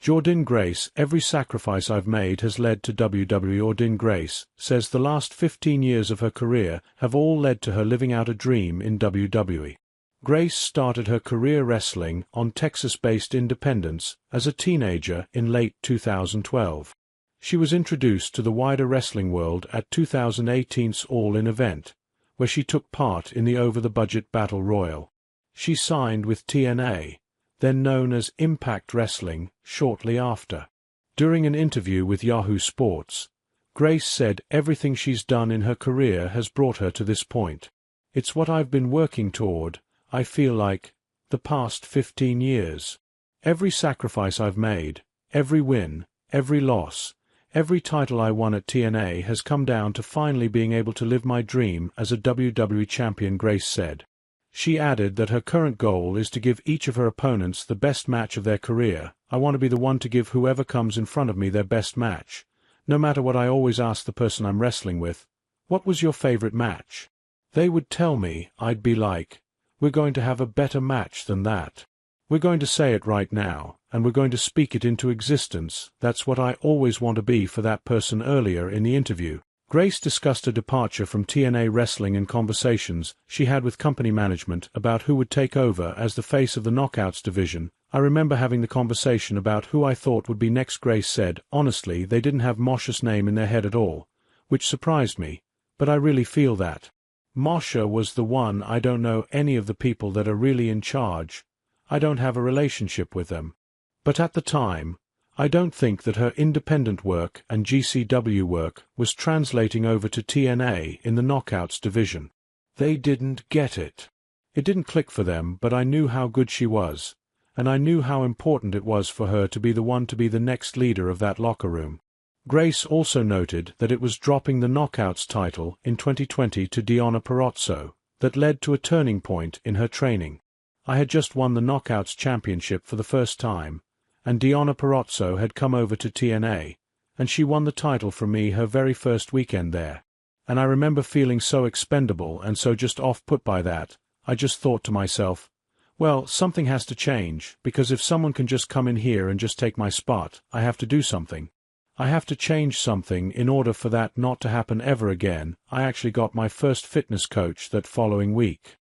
Jordynne Grace, every sacrifice I've made has led to WWE. Jordynne Grace says the last 15 years of her career have all led to her living out a dream in WWE. Grace started her career wrestling on Texas-based Independence as a teenager in late 2012. She was introduced to the wider wrestling world at 2018's All-In event, where she took part in the over-the-budget Battle Royal. She signed with TNA, then known as Impact Wrestling, shortly after. During an interview with Yahoo Sports, Grace said everything she's done in her career has brought her to this point. It's what I've been working toward, I feel like, the past 15 years. Every sacrifice I've made, every win, every loss, every title I won at TNA has come down to finally being able to live my dream as a WWE champion, Grace said. She added that her current goal is to give each of her opponents the best match of their career. I want to be the one to give whoever comes in front of me their best match. No matter what, I always ask the person I'm wrestling with, "What was your favorite match?" They would tell me. I'd be like, "We're going to have a better match than that. We're going to say it right now, and we're going to speak it into existence. That's what I always want to be for that person." Earlier in the interview, Grace discussed a departure from TNA wrestling and conversations she had with company management about who would take over as the face of the Knockouts division. "I remember having the conversation about who I thought would be next," Grace said. "Honestly, they didn't have Moshe's name in their head at all, which surprised me, but I really feel that Moshe was the one. I don't know any of the people that are really in charge. I don't have a relationship with them. But at the time, I don't think that her independent work and GCW work was translating over to TNA in the Knockouts division. They didn't get it. It didn't click for them, but I knew how good she was, and I knew how important it was for her to be the one to be the next leader of that locker room." Grace also noted that it was dropping the Knockouts title in 2020 to Deonna Purrazzo that led to a turning point in her training. "I had just won the Knockouts championship for the first time, and Deonna Purrazzo had come over to TNA, and she won the title from me her very first weekend there. And I remember feeling so expendable and so just off-put by that. I just thought to myself, well, something has to change, because if someone can just come in here and just take my spot, I have to do something. I have to change something in order for that not to happen ever again." I actually got my first fitness coach that following week.